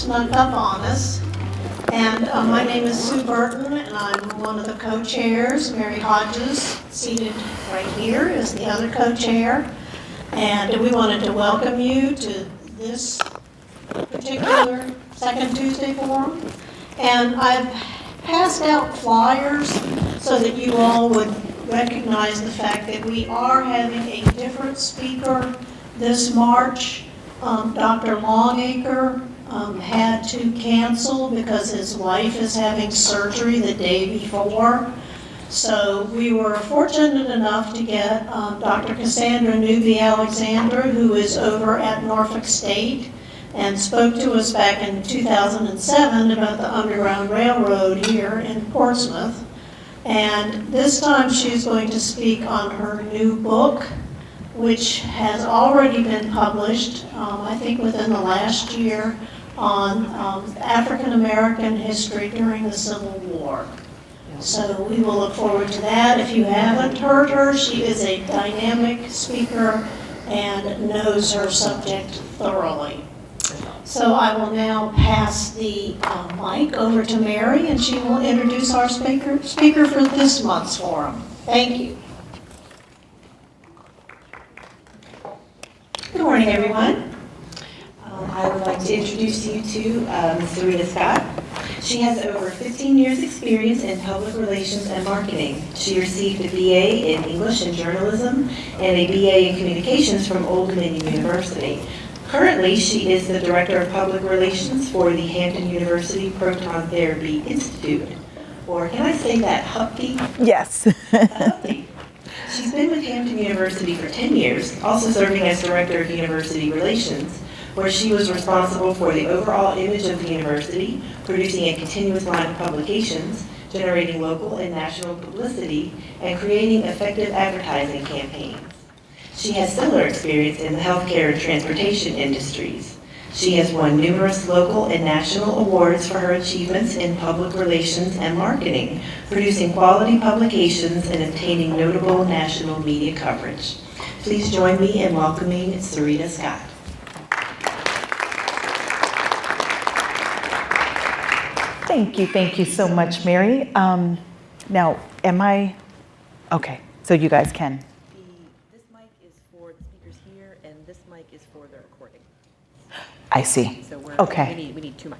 snuck up on us. And my name is Sue Burton, and I'm one of the co-chairs. Mary Hodges, seated right here, is the other co-chair. And we wanted to welcome you to this particular Second Tuesday Forum. And I've passed out flyers so that you all would recognize the fact that we are having a different speaker this March. Dr. Longacre had to cancel because his wife is having surgery the day before. So we were fortunate enough to get Dr. Cassandra Newby-Alexandra, who is over at Norfolk State, and spoke to us back in 2007 about the Underground Railroad here in Portsmouth. And this time she's going to speak on her new book, which has already been published, I think within the last year, on African American history during the Civil War. So we will look forward to that. If you haven't heard her, she is a dynamic speaker and knows her subject thoroughly. So I will now pass the mic over to Mary, and she will introduce our speaker for this month's forum. Thank you. Good morning, everyone. I would like to introduce you to Ms. Sarita Scott. She has over 15 years experience in public relations and marketing. She received a BA in English and Journalism and a BA in Communications from Old Dominion University. Currently, she is the Director of Public Relations for the Hampton University Proton Therapy Institute. Or can I say that, HUPTY? Yes. HUPTY. She's been with Hampton University for 10 years, also serving as Director of University Relations, where she was responsible for the overall image of the university, producing a continuous line of publications, generating local and national publicity, and creating effective advertising campaigns. She has similar experience in the healthcare and transportation industries. She has won numerous local and national awards for her achievements in public relations and marketing, producing quality publications and obtaining notable national media coverage. Please join me in welcoming Sarita Scott. Thank you so much, Mary. Now, am I, okay, so you guys can. This mic is for the speakers here, and this mic is for the recording. I see. So Okay. we need two mics.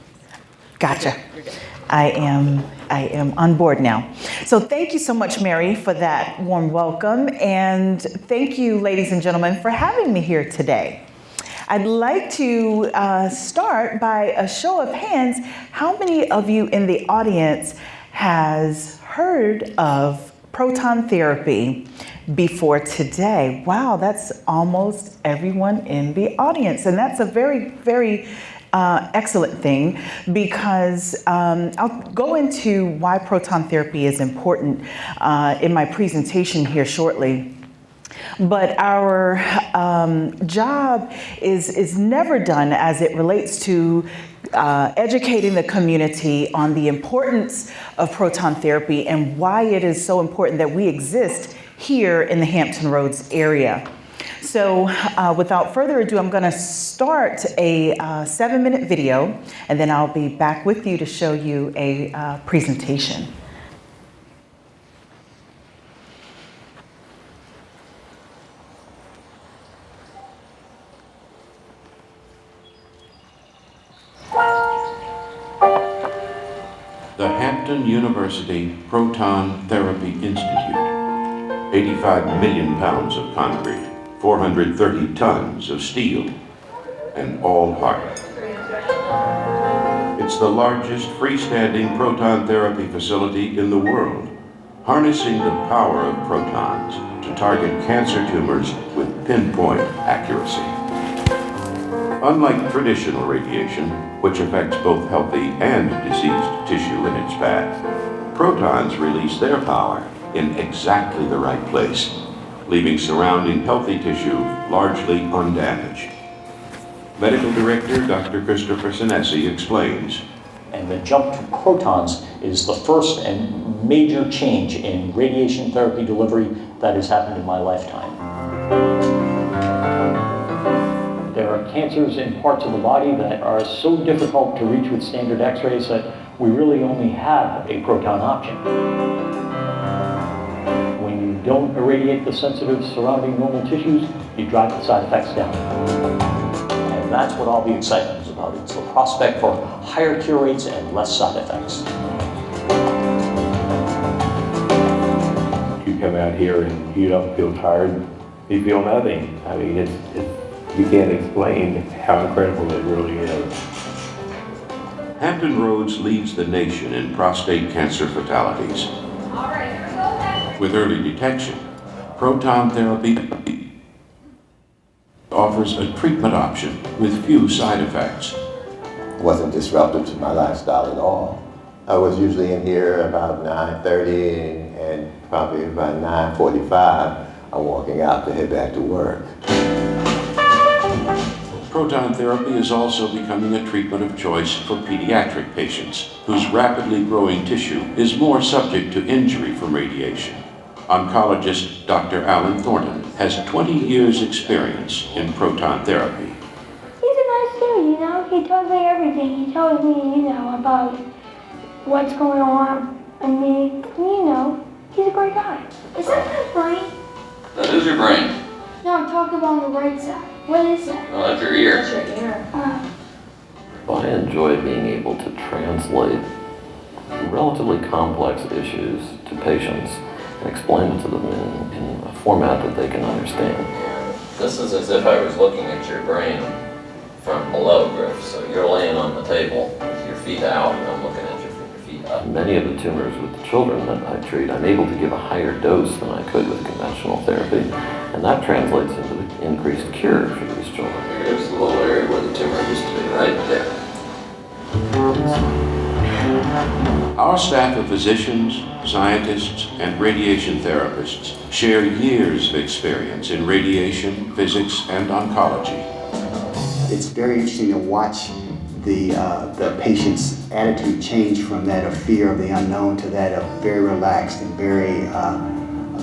Gotcha. You're good. I am on board now. So thank you so much, Mary, for that warm welcome. And thank you, ladies and gentlemen, for having me here today. I'd like to start by a show of hands. How many of you in the audience has heard of proton therapy before today? Wow, that's almost everyone in the audience. And that's a very, very excellent thing, because I'll go into why proton therapy is important in my presentation here shortly. But our job is never done as it relates to educating the community on the importance of proton therapy and why it is so important that we exist here in the Hampton Roads area. So without further ado, I'm going to start a 7-minute video, and then I'll be back with you to show you a presentation. The Hampton University Proton Therapy Institute. 85 million pounds of concrete, 430 tons of steel, and all heart. It's the largest freestanding proton therapy facility in the world, harnessing the power of protons to target cancer tumors with pinpoint accuracy. Unlike traditional radiation, which affects both healthy and diseased tissue in its path, protons release their power in exactly the right place, leaving surrounding healthy tissue largely undamaged. Medical Director Dr. Christopher Sinesi explains. And the jump to protons is the first and major change in radiation therapy delivery that has happened in my lifetime. There are cancers in parts of the body that are so difficult to reach with standard x-rays that we really only have a proton option. When you don't irradiate the sensitive surrounding normal tissues, you drive the side effects down. And that's what all the excitement is about. It's the prospect for higher cure rates and less side effects. You come out here and you don't feel tired, you feel nothing. I mean, you can't explain how incredible it really is. Hampton Roads leads the nation in prostate cancer fatalities. With early detection, proton therapy offers a treatment option with few side effects. Wasn't disruptive to my lifestyle at all. I was usually in here about 9:30 and probably by 9:45, I'm walking out to head back to work. Proton therapy is also becoming a treatment of choice for pediatric patients whose rapidly growing tissue is more subject to injury from radiation. Oncologist Dr. Allan Thornton has 20 years' experience in proton therapy. He's a nice dude, you know? He tells me everything. He tells me, about what's going on. I mean, he's a great guy. Is that my brain? That is your brain. No, I'm talking about on the right side. What is that? Oh, that's your ear. That's your ear. I enjoy being able to translate relatively complex issues to patients and explain it to them in a format that they can understand. This is as if I was looking at your brain from below, Griff. So you're laying on the table with your feet out, and I'm looking at your feet up. Many of the tumors with the children that I treat, I'm able to give a higher dose than I could with conventional therapy, and that translates into the increased cure for these children. Here's the little area where the tumor used to be, right there. Our staff of physicians, scientists, and radiation therapists share years of experience in radiation, physics, and oncology. It's very interesting to watch the patient's attitude change from that of fear of the unknown to that of very relaxed and very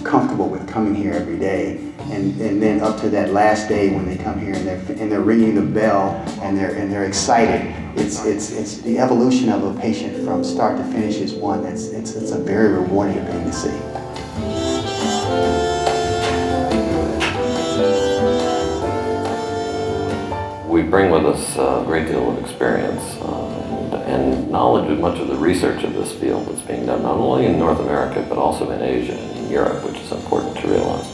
comfortable with coming here every day, and then up to that last day when they come here and they're ringing the bell and they're excited. It's the evolution of a patient from start to finish is one that's it's a very rewarding thing to see. We bring with us a great deal of experience and knowledge of much of the research of this field that's being done not only in North America but also in Asia and in Europe, which is important to realize.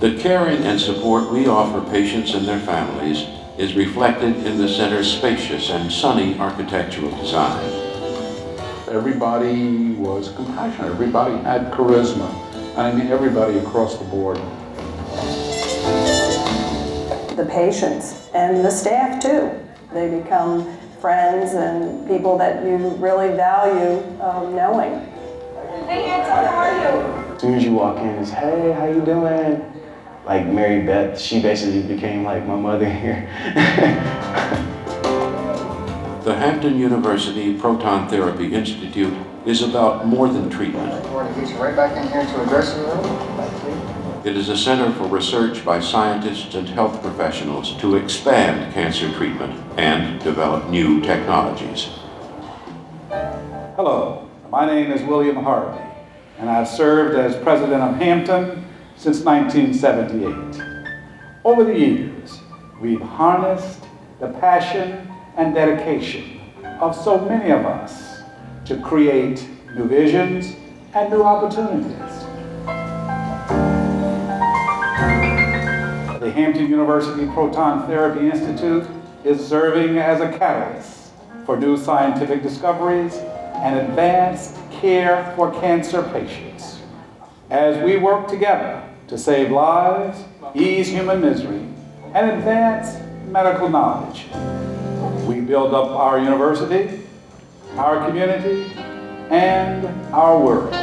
The caring and support we offer patients and their families is reflected in the center's spacious and sunny architectural design. Everybody was compassionate, everybody had charisma. I mean, everybody across the board. The patients and the staff too. They become friends and people that you really value knowing. Hey, Hampton, how are you? As soon as you walk in, it's, hey, how you doing? Like Mary Beth, she basically became like my mother here. The Hampton University Proton Therapy Institute is about more than treatment. I want to get you right back in here to a dressing room. It is a center for research by scientists and health professionals to expand cancer treatment and develop new technologies. Hello, my name is William Harvey, and I've served as president of Hampton since 1978. Over the years, we've harnessed the passion and dedication of so many of us to create new visions and new opportunities. The Hampton University Proton Therapy Institute is serving as a catalyst for new scientific discoveries and advanced care for cancer patients. As we work together to save lives, ease human misery, and advance medical knowledge, we build up our university, our community, and our world.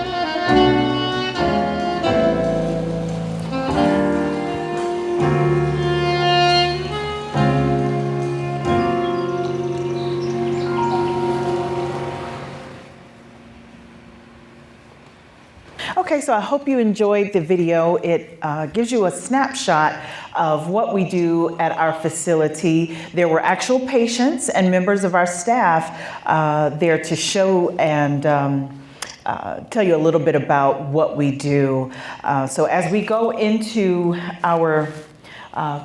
Okay, so I hope you enjoyed the video. It gives you a snapshot of what we do at our facility. There were actual patients and members of our staff there to show and tell you a little bit about what we do. So as we go into our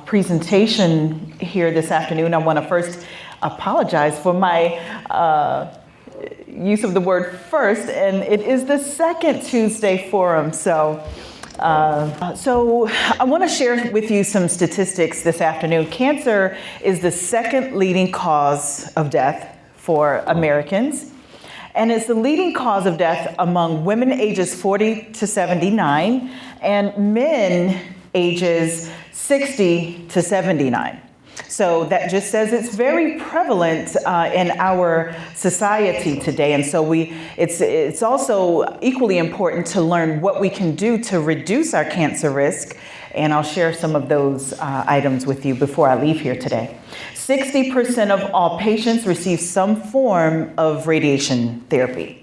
presentation here this afternoon, I want to first apologize for my use of the word first, and it is the second Tuesday forum. So I want to share with you some statistics this afternoon. Cancer is the second leading cause of death for Americans, and it's the leading cause of death among women ages 40 to 79 and men ages 60 to 79. So that just says it's very prevalent in our society today. And so it's also equally important to learn what we can do to reduce our cancer risk. And I'll share some of those items with you before I leave here today. 60% of all patients receive some form of radiation therapy.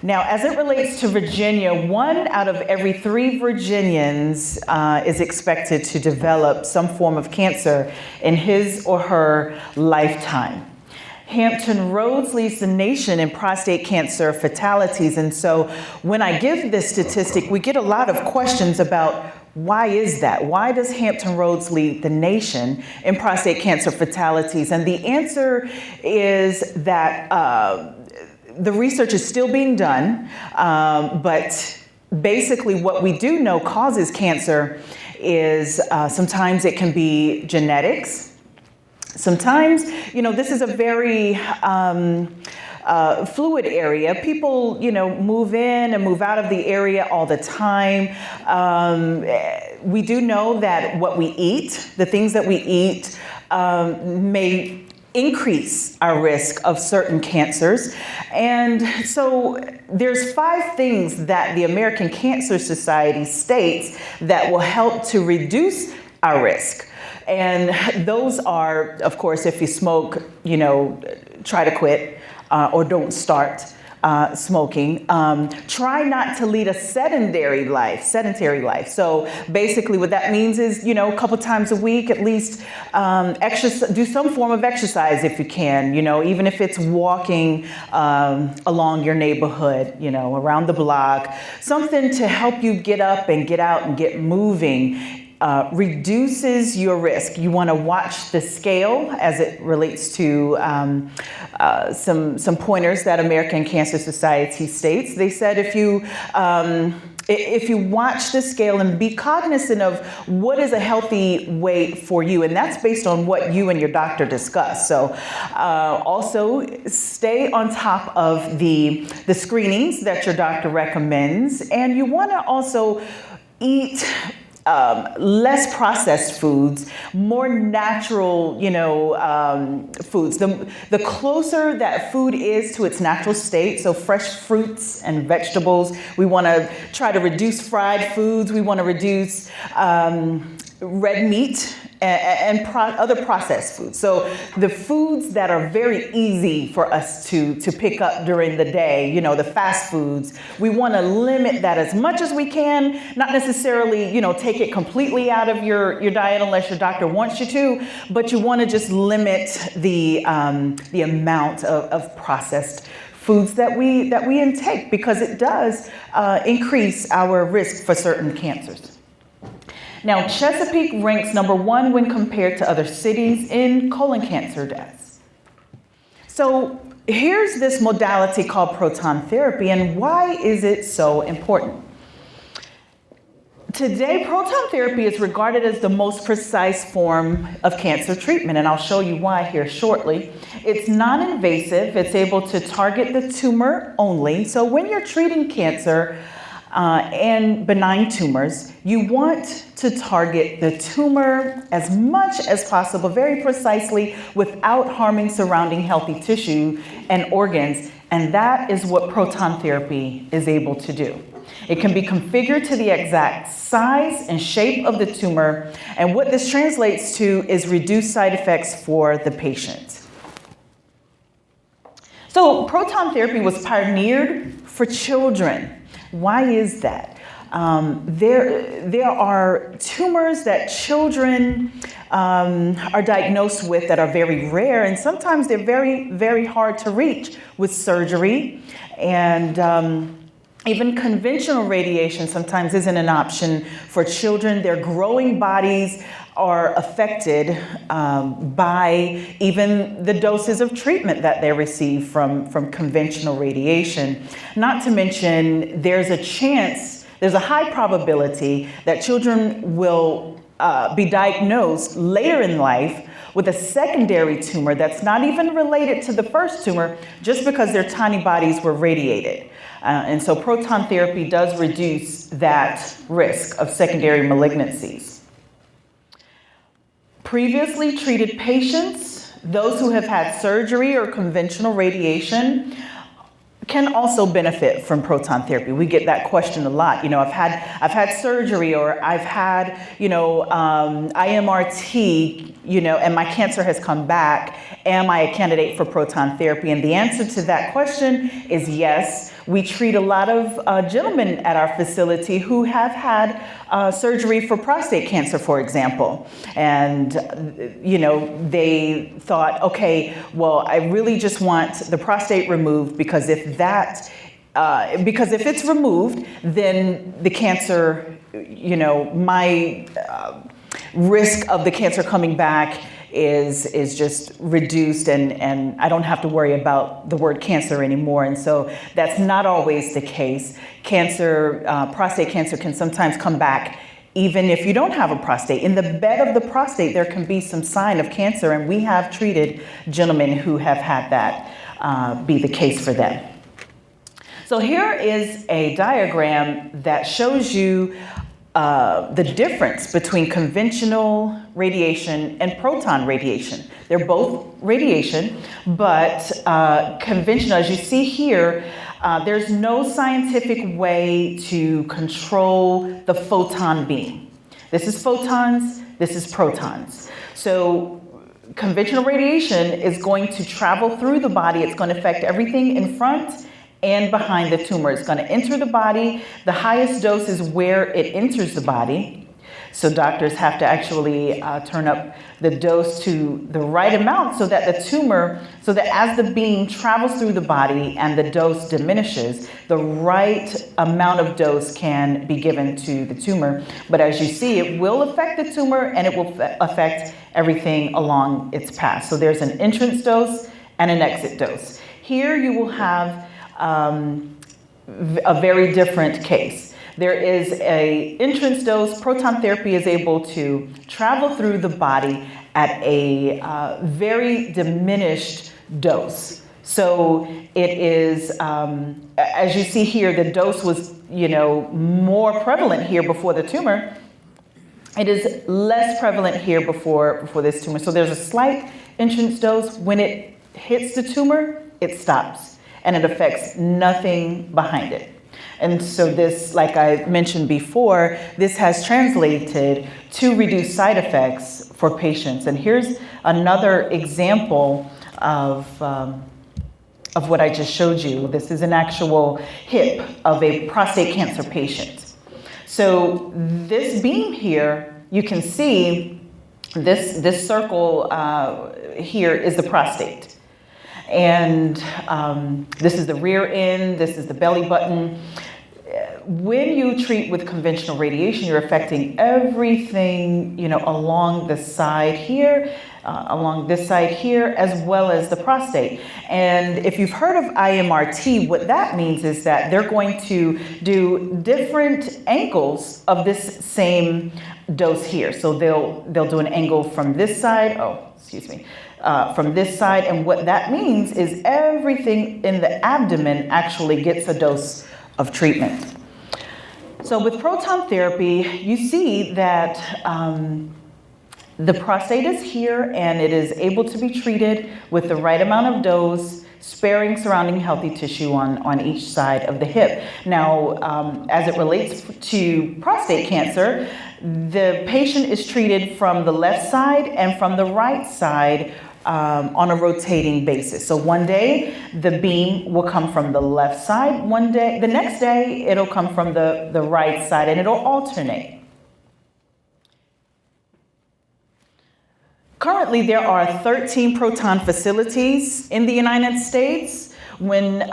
Now, as it relates to Virginia, 1 out of every 3 Virginians is expected to develop some form of cancer in his or her lifetime. Hampton Roads leads the nation in prostate cancer fatalities. And so when I give this statistic, we get a lot of questions about why is that? Why does Hampton Roads lead the nation in prostate cancer fatalities? And the answer is that the research is still being done, but basically what we do know causes cancer is sometimes it can be genetics. Sometimes, this is a very fluid area. People, move in and move out of the area all the time. We do know that what we eat, the things that we eat, may increase our risk of certain cancers. And so there's 5 things that the American Cancer Society states that will help to reduce our risk. And those are, of course, if you smoke, try to quit or don't start smoking. Try not to lead a sedentary life. So basically what that means is, a couple times a week, at least do some form of exercise if you can, even if it's walking along your neighborhood, around the block, something to help you get up and get out and get moving. Reduces your risk. You want to watch the scale as it relates to some pointers that American Cancer Society states. They said if you watch the scale and be cognizant of what is a healthy weight for you, and that's based on what you and your doctor discuss. So also stay on top of the screenings that your doctor recommends, and you want to also eat less processed foods, more natural, foods. The closer that food is to its natural state, so fresh fruits and vegetables. We want to try to reduce fried foods. We want to reduce red meat and other processed foods. So the foods that are very easy for us to pick up during the day, the fast foods, we want to limit that as much as we can, not necessarily, take it completely out of your diet unless your doctor wants you to, but you want to just limit the amount of processed foods that we intake, because it does increase our risk for certain cancers. Now, Chesapeake ranks number 1 when compared to other cities in colon cancer deaths. So here's this modality called proton therapy, and why is it so important? Today, proton therapy is regarded as the most precise form of cancer treatment, and I'll show you why here shortly. It's non-invasive. It's able to target the tumor only. So when you're treating cancer, and benign tumors, you want to target the tumor as much as possible, very precisely, without harming surrounding healthy tissue and organs. And that is what proton therapy is able to do. It can be configured to the exact size and shape of the tumor. And what this translates to is reduced side effects for the patient. So proton therapy was pioneered for children. Why is that? There are tumors that children are diagnosed with that are very rare, and sometimes they're very, very hard to reach with surgery. And even conventional radiation sometimes isn't an option for children. Their growing bodies are affected by even the doses of treatment that they receive from conventional radiation. Not to mention, there's a high probability that children will be diagnosed later in life with a secondary tumor that's not even related to the first tumor, just because their tiny bodies were radiated. And so proton therapy does reduce that risk of secondary malignancies. Previously treated patients, those who have had surgery or conventional radiation, can also benefit from proton therapy. We get that question a lot. You know, I've had surgery, or I've had, IMRT, and my cancer has come back. Am I a candidate for proton therapy? And the answer to that question is yes. We treat a lot of gentlemen at our facility who have had surgery for prostate cancer, for example. And, they thought, okay, well, I really just want the prostate removed, because if it's removed, then the cancer, my risk of the cancer coming back is just reduced, and I don't have to worry about the word cancer anymore. And so that's not always the case. Prostate cancer can sometimes come back even if you don't have a prostate. In the bed of the prostate, there can be some sign of cancer, and we have treated gentlemen who have had that be the case for them. So here is a diagram that shows you the difference between conventional radiation and proton radiation. They're both radiation, but conventional, as you see here, there's no scientific way to control the photon beam. This is photons, this is protons. So conventional radiation is going to travel through the body. It's going to affect everything in front and behind the tumor. It's going to enter the body. The highest dose is where it enters the body. So doctors have to actually turn up the dose to the right amount so that as the beam travels through the body and the dose diminishes, the right amount of dose can be given to the tumor. But as you see, it will affect the tumor, and it will affect everything along its path. So there's an entrance dose and an exit dose. Here you will have a very different case. There is an entrance dose. Proton therapy is able to travel through the body at a very diminished dose. So it is, as you see here, the dose was, more prevalent here before the tumor. It is less prevalent here before this tumor. So there's a slight entrance dose. When it hits the tumor, it stops, and it affects nothing behind it. And so this, like I mentioned before, this has translated to reduced side effects for patients. And here's another example of what I just showed you. This is an actual hip of a prostate cancer patient. So this beam here, you can see this circle here is the prostate. And this is the rear end, this is the belly button. When you treat with conventional radiation, you're affecting everything, along the side here, along this side here, as well as the prostate. And if you've heard of IMRT, what that means is that they're going to do different angles of this same dose here. So they'll do an angle from this side, from this side, and what that means is everything in the abdomen actually gets a dose of treatment. So with proton therapy, you see that the prostate is here, and it is able to be treated with the right amount of dose, sparing surrounding healthy tissue on each side of the hip. Now, as it relates to prostate cancer, the patient is treated from the left side and from the right side on a rotating basis. So one day the beam will come from the left side, the next day it'll come from the right side, and it'll alternate. Currently, there are 13 Proton facilities in the United States. When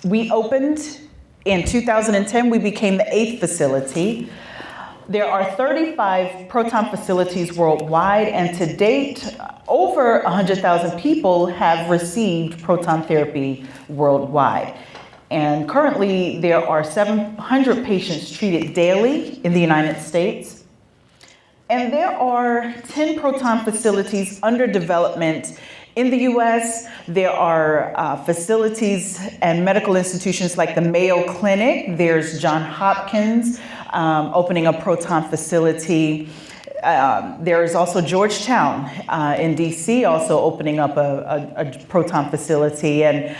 we opened in 2010, we became the 8th facility. There are 35 Proton facilities worldwide, and to date, over 100,000 people have received proton therapy worldwide. And currently, there are 700 patients treated daily in the United States. And there are 10 Proton facilities under development in the US. There are facilities and medical institutions like the Mayo Clinic. There's Johns Hopkins opening a Proton facility. There is also Georgetown in DC also opening up a Proton facility. And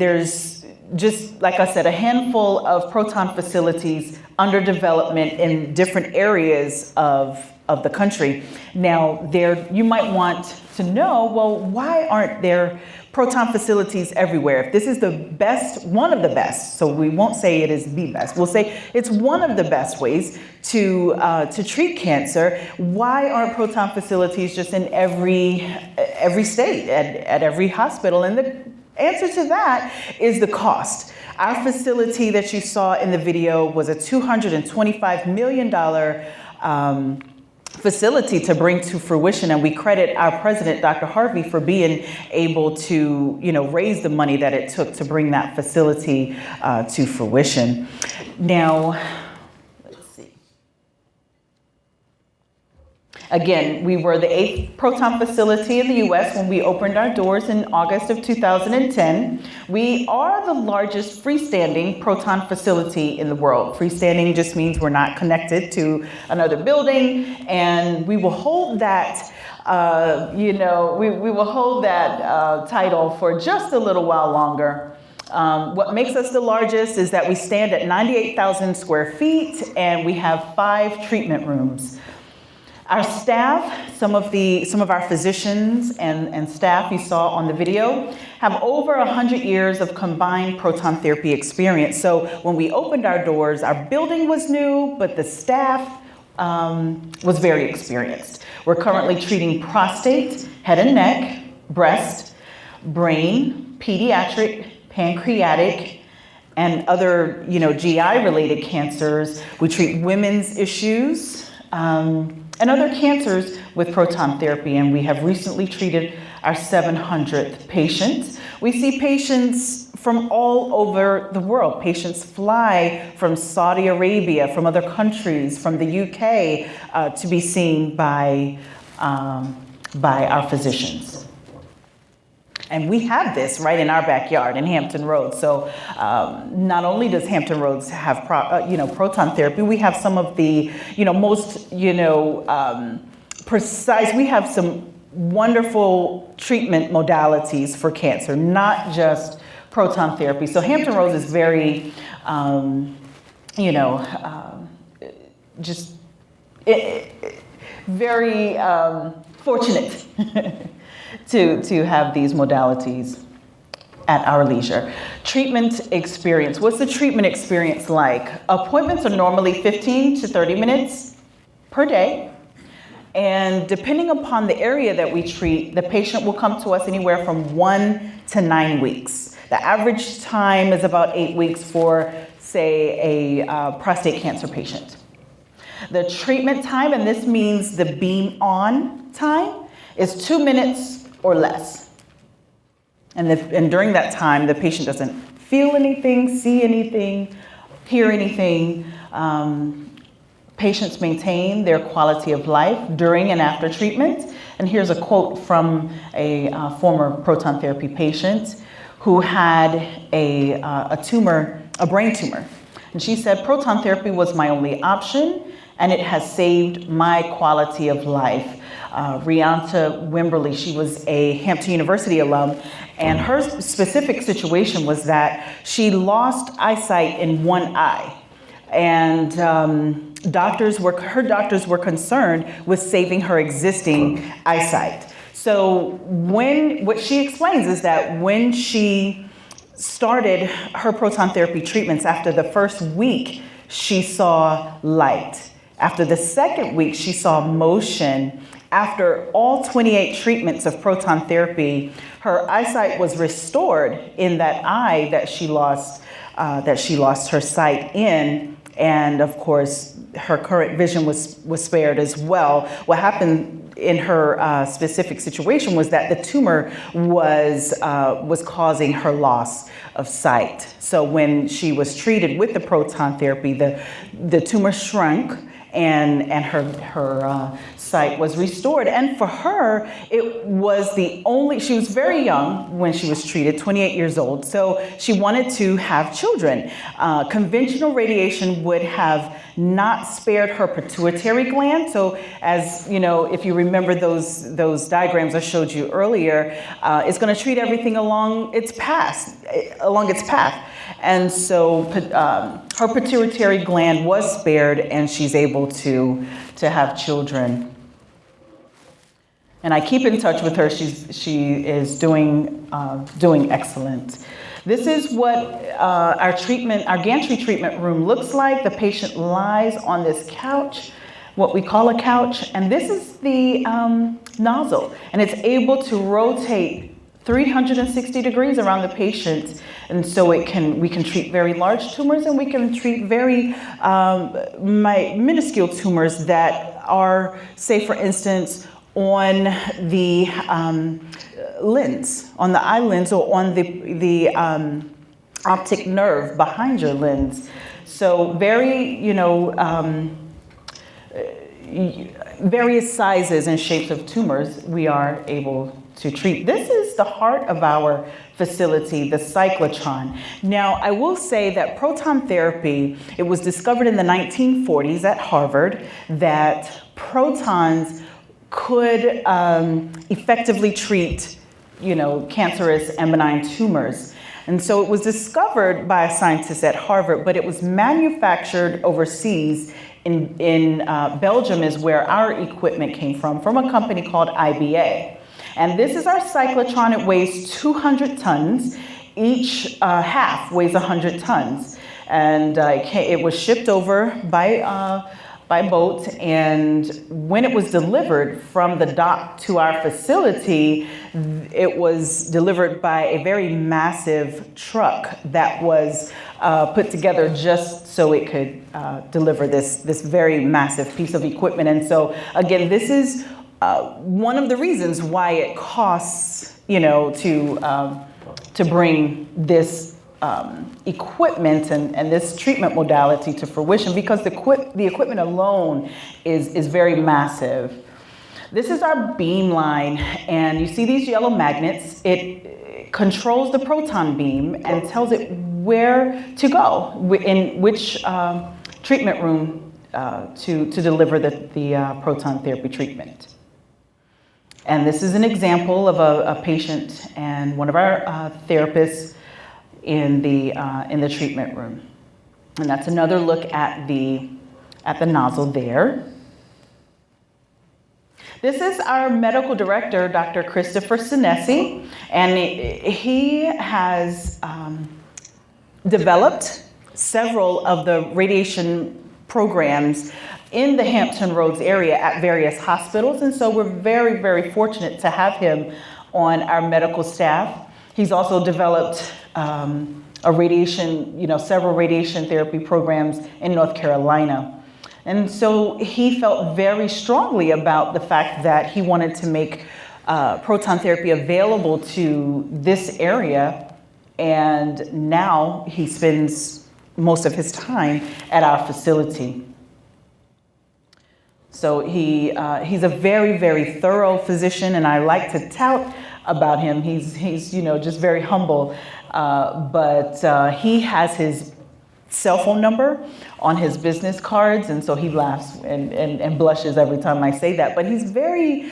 there's just, like I said, a handful of Proton facilities under development in different areas of the country. Now, you might want to know, well, why aren't there Proton facilities everywhere? If this is the best, one of the best, so we won't say it is the best, we'll say it's one of the best ways to treat cancer, why aren't Proton facilities just in every state, at every hospital? And the answer to that is the cost. Our facility that you saw in the video was a $225 million facility to bring to fruition, and we credit our president, Dr. Harvey, for being able to, raise the money that it took to bring that facility to fruition. Now, let's see. Again, we were the 8th Proton facility in the US when we opened our doors in August of 2010. We are the largest freestanding Proton facility in the world. Freestanding just means we're not connected to another building, and we will hold that, we will hold that title for just a little while longer. What makes us the largest is that we stand at 98,000 square feet, and we have 5 treatment rooms. Our staff, some of our physicians and staff you saw on the video, have over 100 years of combined proton therapy experience. So when we opened our doors, our building was new, but the staff was very experienced. We're currently treating prostate, head and neck, breast, brain, pediatric, pancreatic, and other GI-related cancers. We treat women's issues, and other cancers with proton therapy, and we have recently treated our 700th patient. We see patients from all over the world. Patients fly from Saudi Arabia, from other countries, from the UK, to be seen by our physicians. And we have this right in our backyard in Hampton Roads. So not only does Hampton Roads have proton therapy, we have some of the most precise. We have some wonderful treatment modalities for cancer, not just proton therapy. So Hampton Roads is very very fortunate to have these modalities at our leisure. Treatment experience. What's the treatment experience like? Appointments are normally 15 to 30 minutes per day. And depending upon the area that we treat, the patient will come to us anywhere from 1 to 9 weeks. The average time is about 8 weeks for, say, a prostate cancer patient. The treatment time, and this means the beam on time, is 2 minutes or less. And during that time, the patient doesn't feel anything, see anything, hear anything. Patients maintain their quality of life during and after treatment. And here's a quote from a former proton therapy patient who had a tumor, a brain tumor. And she said, "Proton therapy was my only option, and it has saved my quality of life." Rianta Wimberly, she was a Hampton University alum, and her specific situation was that she lost eyesight in one eye. And her doctors were concerned with saving her existing eyesight. So what she explains is that when she started her proton therapy treatments, after the first week, she saw light. After the second week, she saw motion. After all 28 treatments of proton therapy, her eyesight was restored in that eye that she lost her sight in. And of course, her current vision was spared as well. What happened in her specific situation was that the tumor was causing her loss of sight. So when she was treated with the proton therapy, the tumor shrunk and her sight was restored. And for her, it was she was very young when she was treated, 28 years old. So she wanted to have children. Conventional radiation would have not spared her pituitary gland. So as you know, if you remember those diagrams I showed you earlier, it's going to treat everything along its path. And so her pituitary gland was spared, and she's able to have children. And I keep in touch with her. She is doing excellent. This is what our Gantry treatment room looks like. The patient lies on this couch, what we call a couch, and this is the nozzle, and it's able to rotate 360 degrees around the patient, and so we can treat very large tumors, and we can treat very minuscule tumors that are, say for instance, on the lens, on the eye lens, or on the optic nerve behind your lens. So various sizes and shapes of tumors we are able to treat. This is the heart of our facility, the cyclotron. Now, I will say that proton therapy, it was discovered in the 1940s at Harvard that protons could effectively treat, cancerous and benign tumors. And so it was discovered by a scientist at Harvard, but it was manufactured overseas. In Belgium is where our equipment came from a company called IBA. And this is our cyclotron. It weighs 200 tons. Each half weighs 100 tons. And it was shipped over by boat, and when it was delivered from the dock to our facility, it was delivered by a very massive truck that was put together just so it could deliver this very massive piece of equipment. And so again, this is one of the reasons why it costs, to bring this equipment and this treatment modality to fruition, because the equipment alone is very massive. This is our beam line, and you see these yellow magnets. It controls the proton beam and tells it where to go, in which treatment room to deliver the proton therapy treatment. And this is an example of a patient and one of our therapists in the treatment room. And that's another look at the nozzle there. This is our medical director, Dr. Christopher Sinesi, and he has developed several of the radiation programs in the Hampton Roads area at various hospitals. And so we're very, very fortunate to have him on our medical staff. He's also developed several radiation therapy programs in North Carolina. And so he felt very strongly about the fact that he wanted to make proton therapy available to this area. And now he spends most of his time at our facility. So he's a very, very thorough physician, and I like to tout about him. He's just very humble, but he has his cell phone number on his business cards, and so he laughs and blushes every time I say that. But he's very,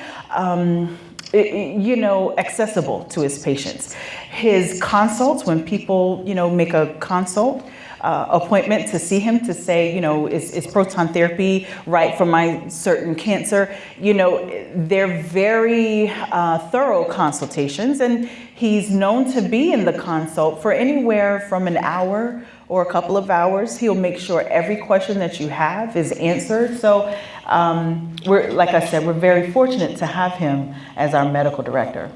accessible to his patients. his consults, when people, make a consult appointment to see him to say, is proton therapy right for my certain cancer? They're very thorough consultations, and he's known to be in the consult for anywhere from an hour or a couple of hours. He'll make sure every question that you have is answered. So like I said, we're very fortunate to have him as our medical director.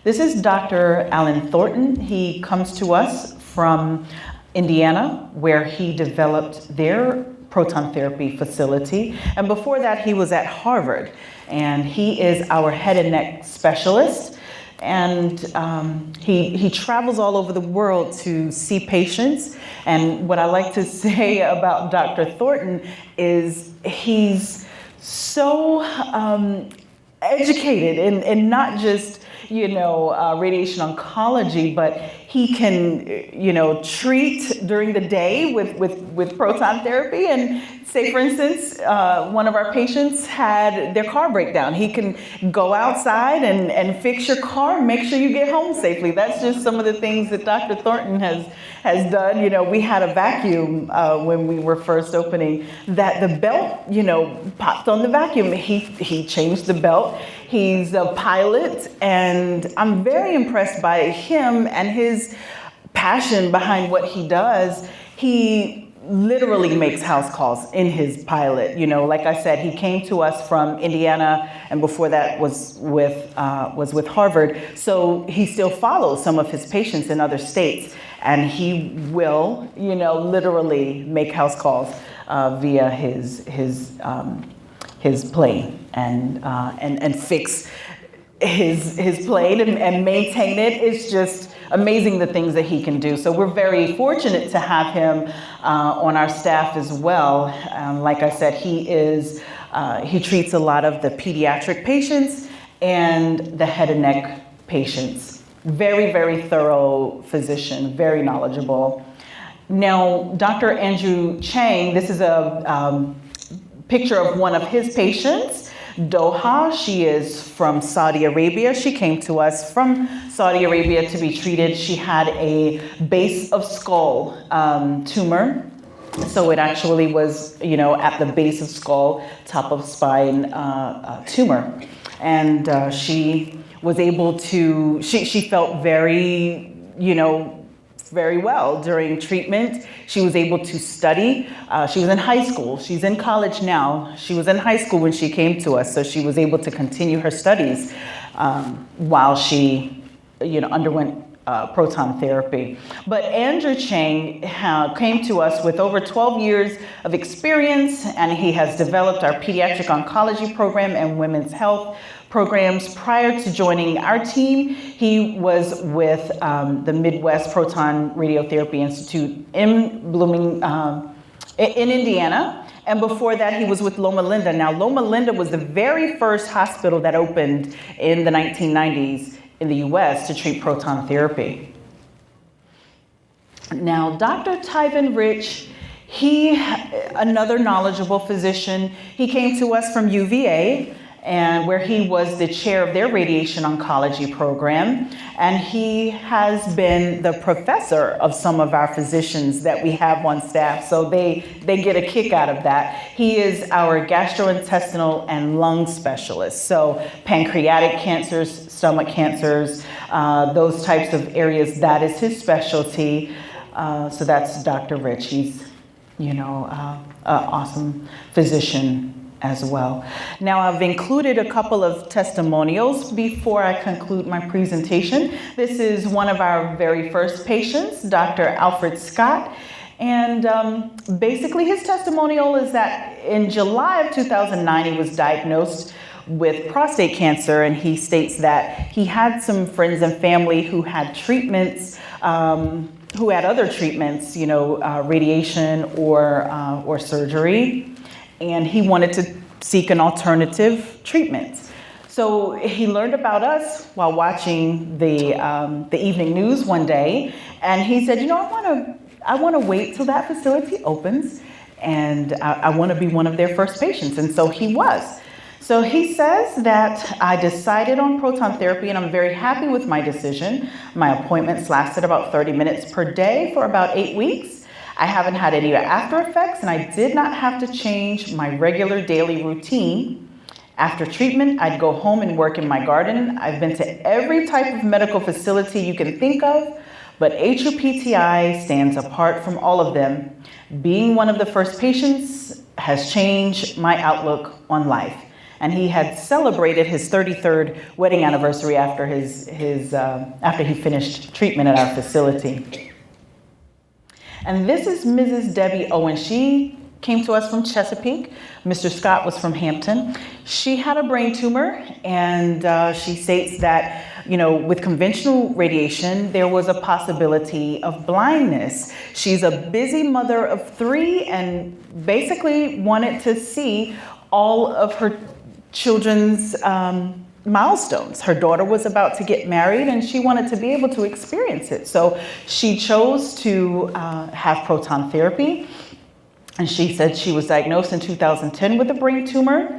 This is Dr. Allan Thornton. He comes to us from Indiana, where he developed their proton therapy facility. And before that, he was at Harvard, and he is our head and neck specialist. And he travels all over the world to see patients. And what I like to say about Dr. Thornton is he's so educated in not just radiation oncology, but he can, treat during the day with proton therapy. And say, for instance, one of our patients had their car break down. He can go outside and fix your car, make sure you get home safely. That's just some of the things that Dr. Thornton has done. We had a vacuum when we were first opening that the belt, popped on the vacuum. He changed the belt. He's a pilot, and I'm very impressed by him and his passion behind what he does. He literally makes house calls in his pilot. Like I said, he came to us from Indiana, and before that was with Harvard. So he still follows some of his patients in other states, and he will, literally make house calls via his plane and fix his plane and maintain it. It's just amazing the things that he can do. So we're very fortunate to have him on our staff as well. Like I said, he treats a lot of the pediatric patients and the head and neck patients. Very, very thorough physician, very knowledgeable. Now, Dr. Andrew Chang, this is a picture of one of his patients, Doha. She is from Saudi Arabia. She came to us from Saudi Arabia to be treated. She had a base of skull tumor. So it actually was, at the base of skull, top of spine tumor. And she was able to, she felt very, very well during treatment. She was able to study. She was in high school. She's in college now. She was in high school when she came to us, so she was able to continue her studies while she, underwent proton therapy. But Andrew Chang came to us with over 12 years of experience, and he has developed our pediatric oncology program and women's health programs. Prior to joining our team, he was with the Midwest Proton Radiotherapy Institute in in Indiana. And before that, he was with Loma Linda. Now, Loma Linda was the very first hospital that opened in the 1990s in the US to treat proton therapy. Now, Dr. Tyvin Rich, another knowledgeable physician, he came to us from UVA, and where he was the chair of their radiation oncology program. And he has been the professor of some of our physicians that we have on staff, so they get a kick out of that. He is our gastrointestinal and lung specialist, so pancreatic cancers, stomach cancers, those types of areas, that is his specialty. So that's Dr. Rich. He's, an awesome physician as well. Now, I've included a couple of testimonials before I conclude my presentation. This is one of our very first patients, Dr. Alfred Scott. And basically his testimonial is that in July of 2009, he was diagnosed with prostate cancer, and he states that he had some friends and family who had treatments, who had other treatments, radiation or surgery, and he wanted to seek an alternative treatment. So he learned about us while watching the evening news one day, and he said, I want to wait till that facility opens, and I want to be one of their first patients, and so he was. So he says that I decided on proton therapy, and I'm very happy with my decision. My appointments lasted about 30 minutes per day for about 8 weeks. I haven't had any after effects, and I did not have to change my regular daily routine. After treatment, I'd go home and work in my garden. I've been to every type of medical facility you can think of, but HUPTI stands apart from all of them. Being one of the first patients has changed my outlook on life. And he had celebrated his 33rd wedding anniversary after after he finished treatment at our facility. And this is Mrs. Debbie Owens. She came to us from Chesapeake. Mr. Scott was from Hampton. She had a brain tumor, and she states that, with conventional radiation, there was a possibility of blindness. She's a busy mother of 3 and basically wanted to see all of her children's milestones. Her daughter was about to get married, and she wanted to be able to experience it. So she chose to have proton therapy. And she said she was diagnosed in 2010 with a brain tumor.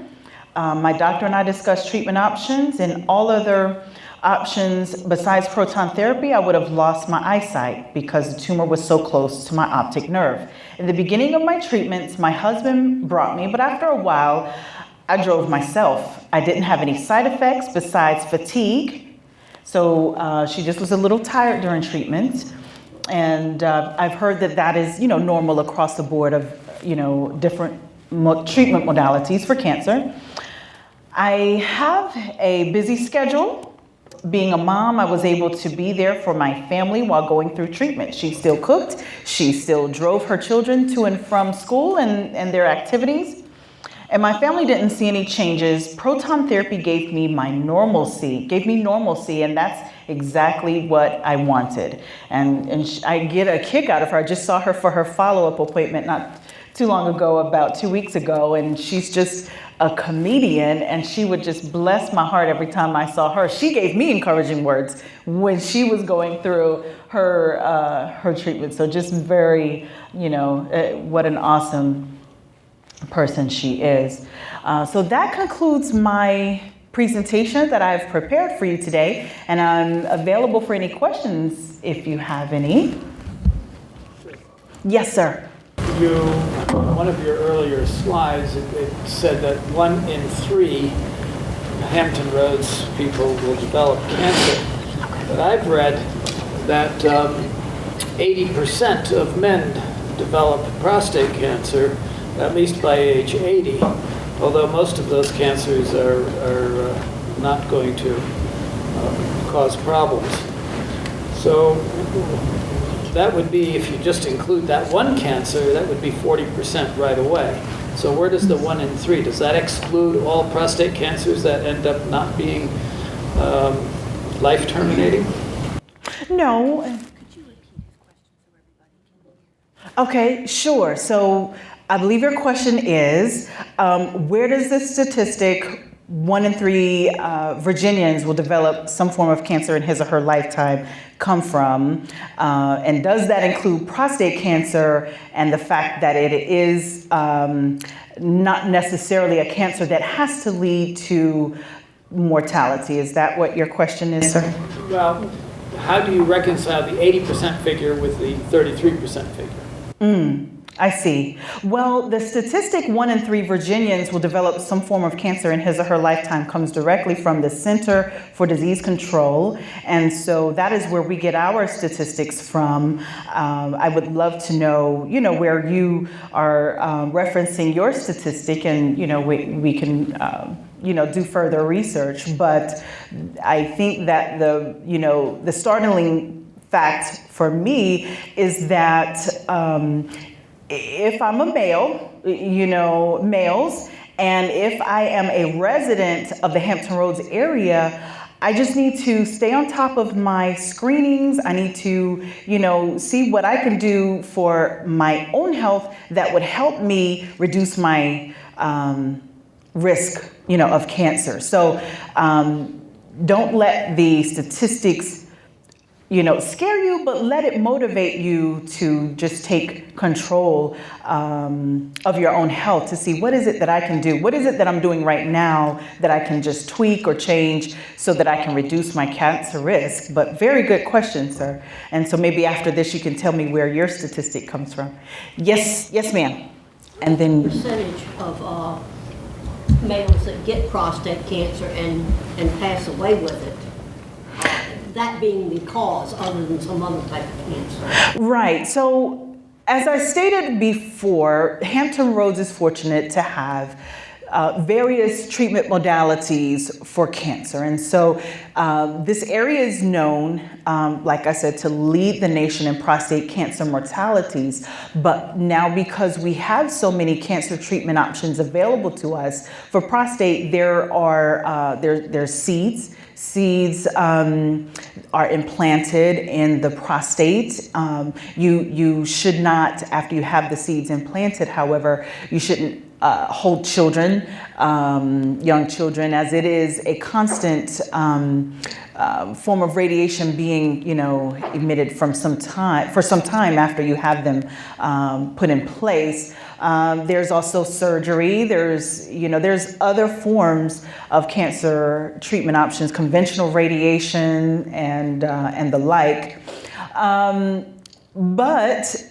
My doctor and I discussed treatment options, and all other options besides proton therapy, I would have lost my eyesight because the tumor was so close to my optic nerve. In the beginning of my treatments, my husband brought me, but after a while, I drove myself. I didn't have any side effects besides fatigue. So she just was a little tired during treatment. And I've heard that that is, normal across the board of, different treatment modalities for cancer. I have a busy schedule. Being a mom, I was able to be there for my family while going through treatment. She still cooked. She still drove her children to and from school and their activities. And my family didn't see any changes. Proton therapy gave me normalcy, and that's exactly what I wanted. And I get a kick out of her. I just saw her for her follow-up appointment not too long ago, about 2 weeks ago, and she's just a comedian, and she would just bless my heart every time I saw her. She gave me encouraging words when she was going through her treatment. So just very, what an awesome person she is. So that concludes my presentation that I've prepared for you today, and I'm available for any questions if you have any. Yes, sir. One of your earlier slides, it said that 1 in 3 Hampton Roads people will develop cancer. But I've read that 80% of men develop prostate cancer, at least by age 80, although most of those cancers are not going to cause problems. So that would be, if you just include that one cancer, that would be 40% right away. So where does the 1 in 3, does that exclude all prostate cancers that end up not being life-terminating? No. Okay, sure. So I believe your question is, where does this statistic, 1 in 3 Virginians will develop some form of cancer in his or her lifetime, come from? And does that include prostate cancer and the fact that it is not necessarily a cancer that has to lead to mortality? Is that what your question is, sir? Well, how do you reconcile the 80% figure with the 33% figure? I see. Well, the statistic 1 in 3 Virginians will develop some form of cancer in his or her lifetime comes directly from the Center for Disease Control. And so that is where we get our statistics from. I would love to know, where you are referencing your statistic, and, we can, do further research. But I think that the startling fact for me is that if I'm a male, males, and if I am a resident of the Hampton Roads area, I just need to stay on top of my screenings. I need to, see what I can do for my own health that would help me reduce my risk, of cancer. So don't let the statistics scare you, but let it motivate you to just take control of your own health, to see what is it that I can do? What is it that I'm doing right now that I can just tweak or change so that I can reduce my cancer risk? But very good question, sir. And so maybe after this, you can tell me where your statistic comes from. Yes, ma'am. And then percentage of males that get prostate cancer and pass away with it. That being the cause other than some other type of cancer. Right. So as I stated before, Hampton Roads is fortunate to have various treatment modalities for cancer. And so this area is known, like I said, to lead the nation in prostate cancer mortalities. But now, because we have so many cancer treatment options available to us for prostate, there are there's seeds. Seeds are implanted in the prostate. You should not, after you have the seeds implanted, however, you shouldn't hold children, young children, as it is a constant form of radiation being, emitted for some time after you have them put in place. There's also surgery. There's other forms of cancer treatment options, conventional radiation and the like. But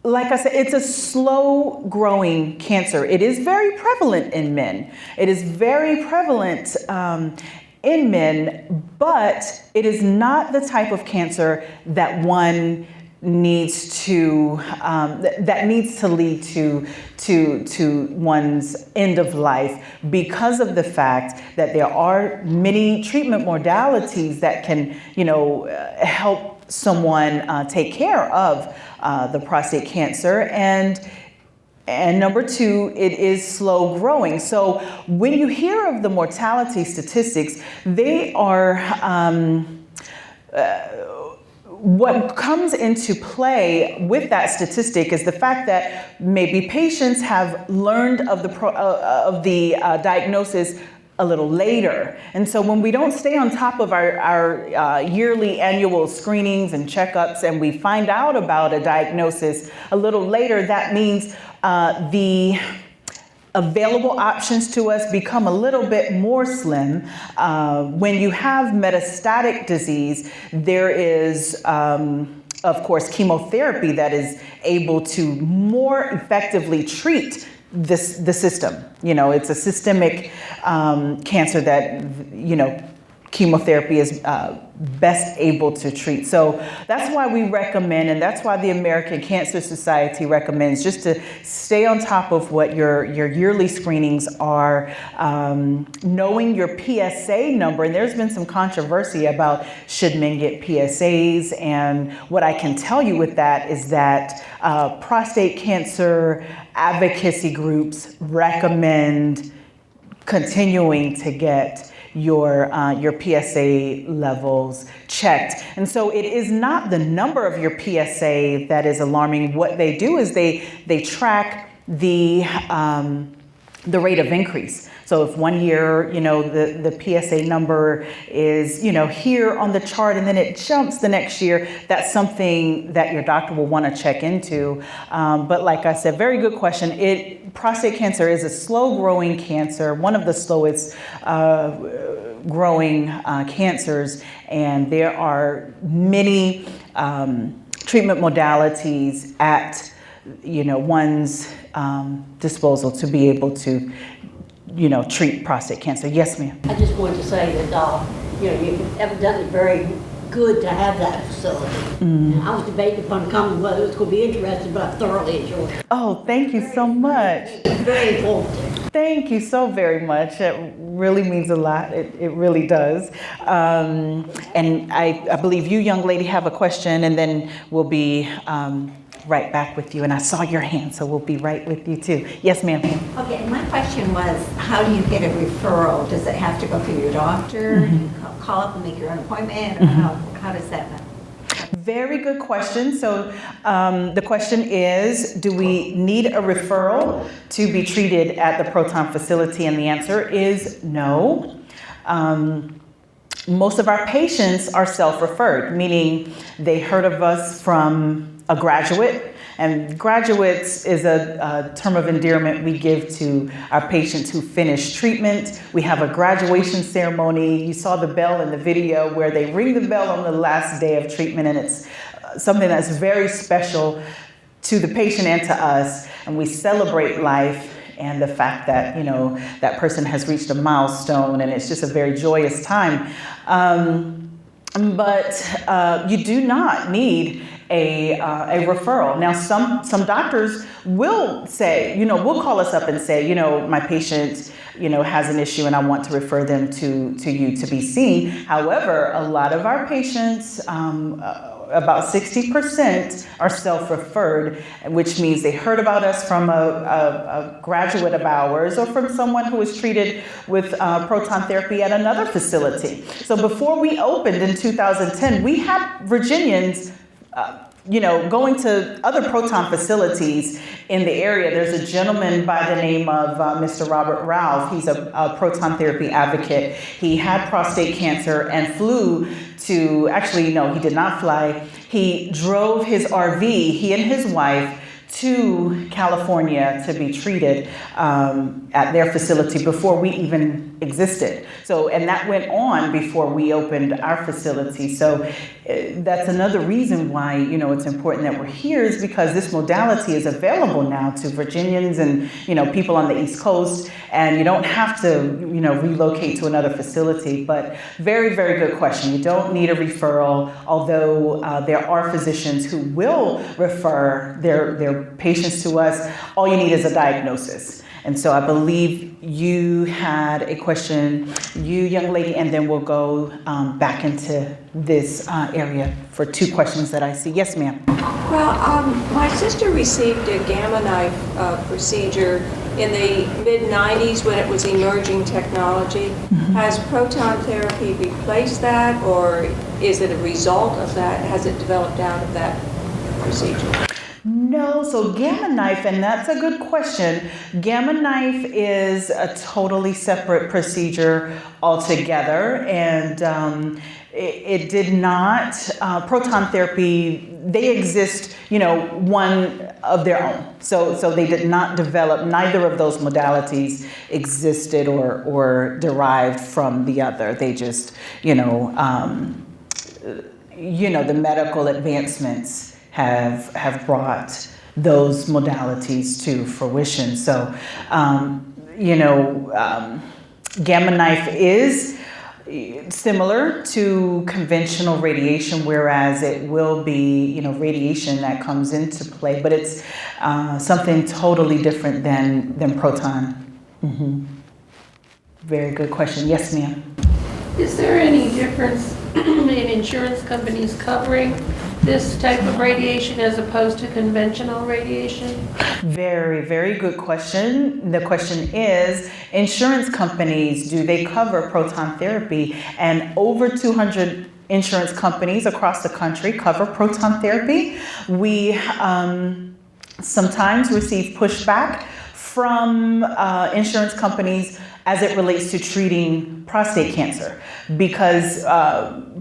like I said, it's a slow growing cancer. It is very prevalent in men. It is very prevalent in men, but it is not the type of cancer that one needs to lead to one's end of life, because of the fact that there are many treatment modalities that can, help someone take care of the prostate cancer. And number two, it is slow growing. So when you hear of the mortality statistics, they are what comes into play with that statistic is the fact that maybe patients have learned of the diagnosis a little later. And so when we don't stay on top of our yearly annual screenings and checkups, and we find out about a diagnosis a little later, that means the available options to us become a little bit more slim. When you have metastatic disease, there is, of course, chemotherapy that is able to more effectively treat the system. It's a systemic cancer that, chemotherapy is best able to treat. So that's why we recommend, and that's why the American Cancer Society recommends, just to stay on top of what your yearly screenings are, knowing your PSA number. And there's been some controversy about should men get PSAs, and what I can tell you with that is that prostate cancer advocacy groups recommend continuing to get your PSA levels checked. And so it is not the number of your PSA that is alarming. What they do is they track the rate of increase. So if one year, the PSA number is, here on the chart, and then it jumps the next year, that's something that your doctor will want to check into. But like I said, very good question. Prostate cancer is a slow growing cancer, one of the slowest growing cancers, and there are many treatment modalities at one's disposal to be able to treat prostate cancer. Yes, ma'am. I just wanted to say that you've evidently very good to have that facility. And I was debating upon coming whether it was going to be interesting, but I thoroughly enjoyed it. Oh, thank you so much. Very informative. Thank you so very much. It really means a lot. It really does. And I believe you, young lady, have a question, and then we'll be right back with you. And I saw your hand, so we'll be right with you too. Yes, ma'am. Okay, my question was, how do you get a referral? Does it have to go through your doctor? Do you call up and make your own appointment? Or how does that happen? Very good question. So the question is, do we need a referral to be treated at the Proton facility? And the answer is no. most of our patients are self-referred, meaning they heard of us from a graduate. And graduates is a term of endearment we give to our patients who finish treatment. We have a graduation ceremony. You saw the bell in the video where they ring the bell on the last day of treatment, and it's something that's very special to the patient and to us. And we celebrate life and the fact that, you know, that person has reached a milestone, and it's just a very joyous time. But you do not need a referral. Now, some doctors will say, you know, will call us up and say, you know, my patient, you know, has an issue and I want to refer them to you to be seen. However, a lot of our patients, about 60% are self-referred, which means they heard about us from a graduate of ours or from someone who was treated with proton therapy at another facility. So before we opened in 2010, we had Virginians you know, going to other proton facilities in the area. There's a gentleman by the name of Mr. Robert Ralph. He's a proton therapy advocate. He had prostate cancer and flew to, actually, no, he did not fly. He drove his RV, he and his wife, to California to be treated at their facility before we even existed. So, and that went on before we opened our facility. So that's another reason why, you know, it's important that we're here, is because this modality is available now to Virginians and, you know, people on the East Coast, and you don't have to, you know, relocate to another facility. But very, very good question. You don't need a referral, although there are physicians who will refer their patients to us. All you need is a diagnosis. And so I believe you had a question, you young lady, and then we'll go back into this area for two questions that I see. Yes, ma'am. Well, my sister received a gamma knife procedure in the mid-90s when it was emerging technology. Mm-hmm. Has proton therapy replaced that, or is it a result of that? Has it developed out of that procedure? No, so gamma knife, and that's a good question. Gamma knife is a totally separate procedure altogether, and it did not, proton therapy, they exist, you know, one of their own. So they did not develop, neither of those modalities existed or derived from the other. They just, you know, the medical advancements have brought those modalities to fruition. So, gamma knife is similar to conventional radiation, whereas it will be, you know, radiation that comes into play, but it's something totally different than proton. Mm-hmm. Very good question. Yes, ma'am. Is there any difference in insurance companies covering this type of radiation as opposed to conventional radiation? Very, very good question. The question is, insurance companies, do they cover proton therapy? And over 200 insurance companies across the country cover proton therapy. We sometimes receive pushback from insurance companies as it relates to treating prostate cancer, because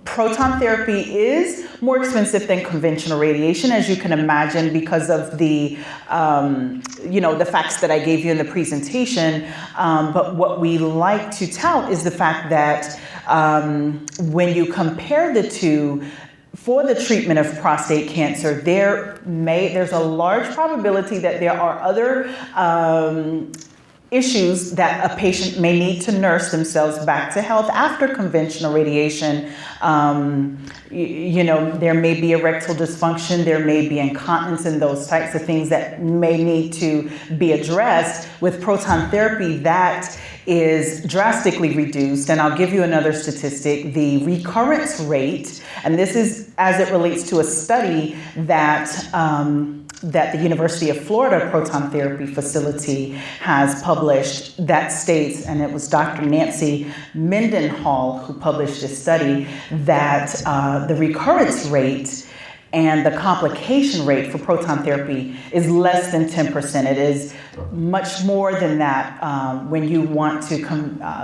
proton therapy is more expensive than conventional radiation, as you can imagine, because of the, the facts that I gave you in the presentation. But what we like to tout is the fact that when you compare the two, for the treatment of prostate cancer, there's a large probability that there are other issues that a patient may need to nurse themselves back to health after conventional radiation. There may be erectile dysfunction, there may be incontinence, and those types of things that may need to be addressed. With proton therapy, that is drastically reduced. And I'll give you another statistic. The recurrence rate, and this is as it relates to a study that the University of Florida Proton Therapy Facility has published, that states, and it was Dr. Nancy Mendenhall who published this study, that the recurrence rate and the complication rate for proton therapy is less than 10%. It is much more than that when you want to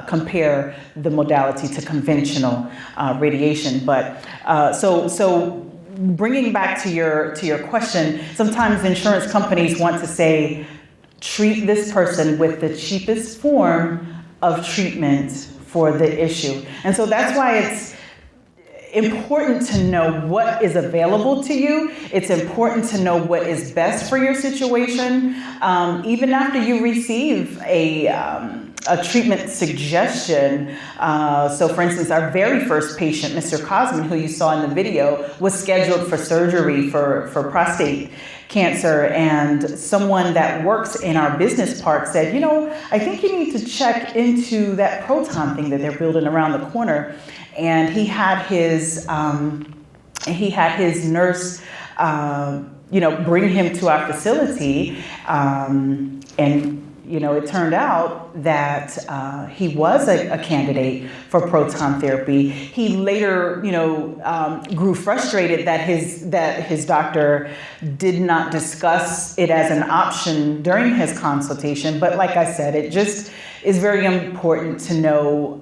compare the modality to conventional radiation. But so bringing back to your question, sometimes insurance companies want to say, treat this person with the cheapest form of treatment for the issue. And so that's why it's important to know what is available to you. It's important to know what is best for your situation. Even after you receive a treatment suggestion. So for instance, our very first patient, Mr. Cosman, who you saw in the video, was scheduled for surgery for prostate cancer, and someone that works in our business park said, you know, I think you need to check into that proton thing that they're building around the corner. And he had his nurse, bring him to our facility, and it turned out that he was a candidate for proton therapy. He later, grew frustrated that his doctor did not discuss it as an option during his consultation. But like I said, it just is very important to know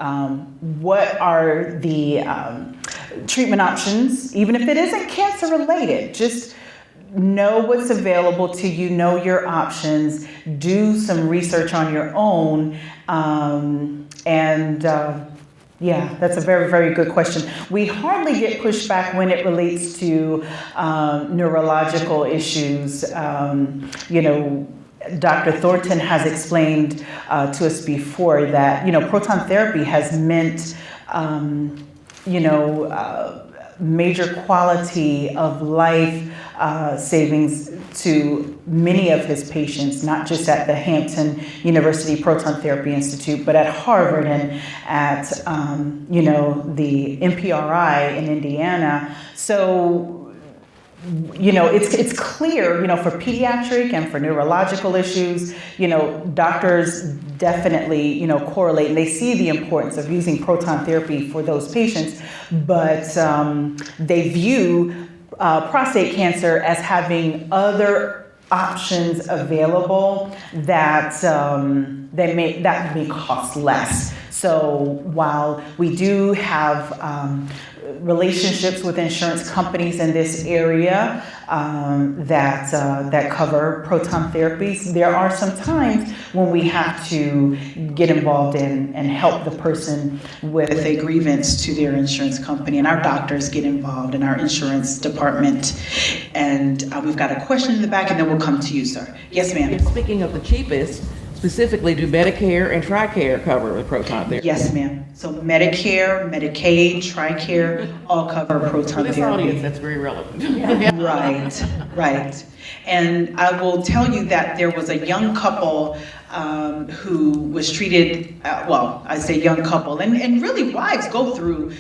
what are the treatment options, even if it isn't cancer related. Just know what's available to you, know your options, do some research on your own, yeah, that's a very, very good question. We hardly get pushback when it relates to neurological issues. Dr. Thornton has explained to us before that, proton therapy has meant, major quality of life savings to many of his patients, not just at the Hampton University Proton Therapy Institute, but at Harvard and at, the MPRI in Indiana. So, it's clear, for pediatric and for neurological issues, doctors definitely, correlate, and they see the importance of using proton therapy for those patients, but they view prostate cancer as having other options available that may cost less. So while we do have relationships with insurance companies in this area that cover proton therapies, there are some times when we have to get involved and help the person with a grievance to their insurance company, and our doctors get involved in our insurance department. And we've got a question in the back, and then we'll come to you, sir. Yes, ma'am. Speaking of the cheapest, specifically, do Medicare and TRICARE cover with proton therapy? Yes, ma'am. So Medicare, Medicaid, TRICARE all cover proton this therapy. Audience, that's very relevant. Right. And I will tell you that there was a young couple who was treated, I say young couple, and really wives go through,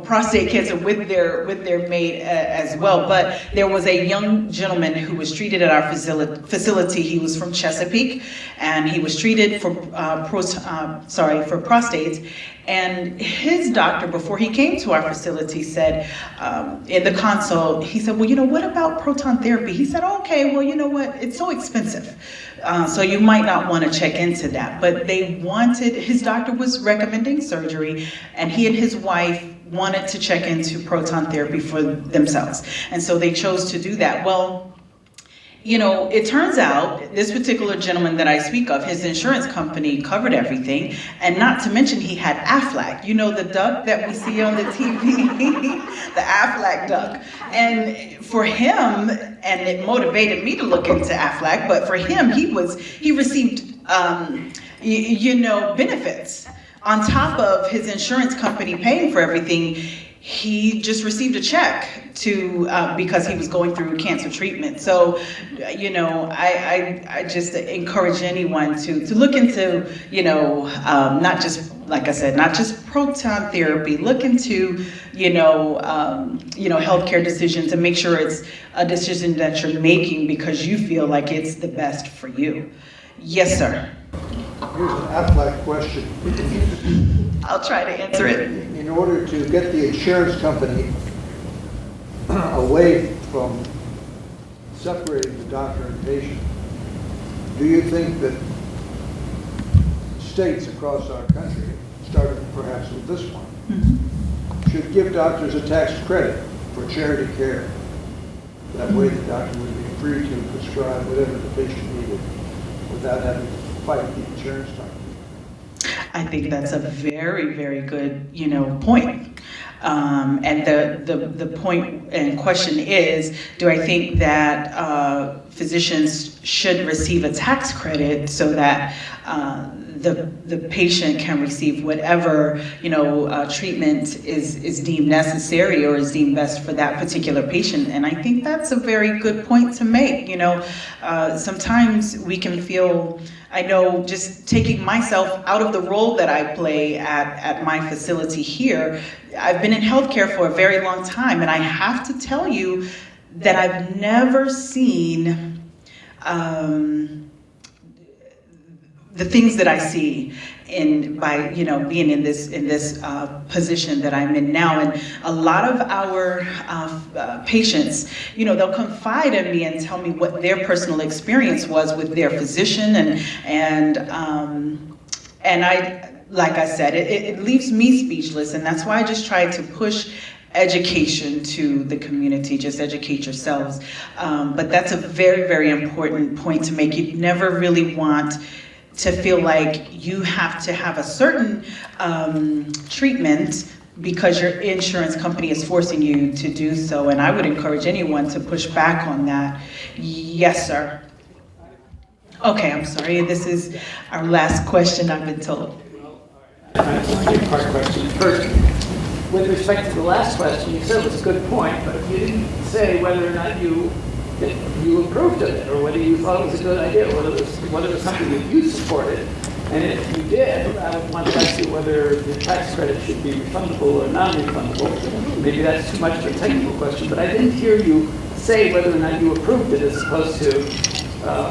prostate cancer with their mate as well. But there was a young gentleman who was treated at our facility. He was from Chesapeake, and he was treated for prostate. And his doctor, before he came to our facility, said, in the consult, he said, well, what about proton therapy? He said, okay, well, you know what? It's so expensive. So you might not want to check into that. But his doctor was recommending surgery, and he and his wife wanted to check into proton therapy for themselves. And so they chose to do that. Well, it turns out this particular gentleman that I speak of, his insurance company covered everything, and not to mention he had Aflac, the duck that we see on the TV, the Aflac duck. And for him, and it motivated me to look into Aflac, but for him, he received, benefits. On top of his insurance company paying for everything, he just received a check because he was going through cancer treatment. So, I just encourage anyone to look into, not just, like I said, not just proton therapy, look into, healthcare decisions and make sure it's a decision that you're making because you feel like it's the best for you. Yes, sir. Here's an Aflac question. I'll try to answer it. In order to get the insurance company away from separating the doctor and patient, do you think that states across our country, starting perhaps with this one, should give doctors a tax credit for charity care? That way the doctor would be free to prescribe whatever the patient needed without having to fight the insurance company. I think that's a very, very good, point. And the point and question is, do I think that physicians should receive a tax credit so that the patient can receive whatever, treatment is deemed necessary or is deemed best for that particular patient? And I think that's a very good point to make. Sometimes we can feel, I know, just taking myself out of the role that I play at my facility here, I've been in healthcare for a very long time, and I have to tell you that I've never seen the things that I see by being in this position that I'm in now. And a lot of our patients, they'll confide in me and tell me what their personal experience was with their physician, and I, like I said, it leaves me speechless, and that's why I just try to push education to the community. Just educate yourselves. But that's a very, very important point to make. You never really want to feel like you have to have a certain treatment because your insurance company is forcing you to do so. And I would encourage anyone to push back on that. Yes, sir. Okay, I'm sorry. This is our last question, I've been told. Three-part question. First, with respect to the last question, you said it was a good point, but you didn't say whether or not you approved of it, or whether you thought it was a good idea, whether it was something that you supported. And if you did, I want to ask you whether the tax credit should be refundable or non-refundable. Maybe that's too much of a technical question, but I didn't hear you say whether or not you approved it as opposed to,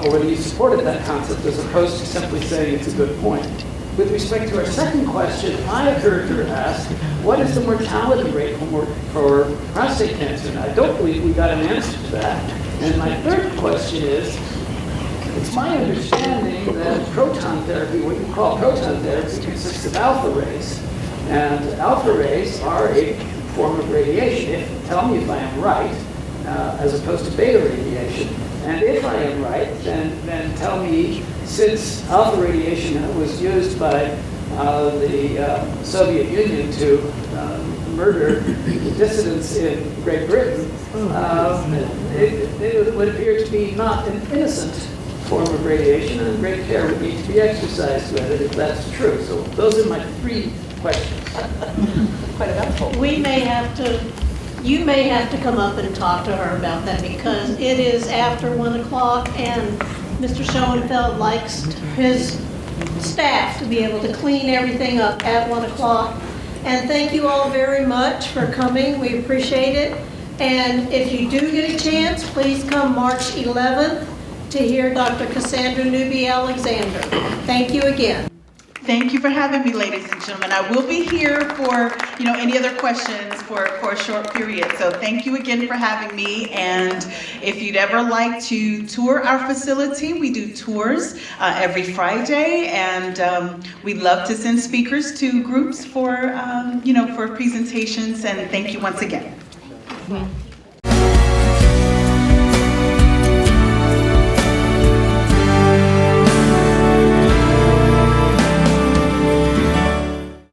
or whether you supported that concept as opposed to simply saying it's a good point. With respect to our second question, I heard her ask, what is the mortality rate for prostate cancer? And I don't believe we got an answer to that. And my third question is, it's my understanding that proton therapy, what you call proton therapy, consists of alpha rays. And alpha rays are a form of radiation. Tell me if I am right, as opposed to beta radiation. And if I am right, then tell me, since alpha radiation was used by the Soviet Union to murder dissidents in Great Britain, it would appear to be not an innocent form of radiation, and great care would need to be exercised with it if that's true. So those are my three questions. Quite a mouthful. You may have to come up and talk to her about that, because it is after 1 o'clock and Mr. Schoenfeld likes his staff to be able to clean everything up at 1 o'clock. And thank you all very much for coming. We appreciate it. And if you do get a chance, please come March 11th to hear Dr. Cassandra Newby-Alexander. Thank you again. Thank you for having me, ladies and gentlemen. I will be here for any other questions for a short period. So thank you again for having me. And if you'd ever like to tour our facility, we do tours every Friday, and we love to send speakers to groups for for presentations. And thank you once again.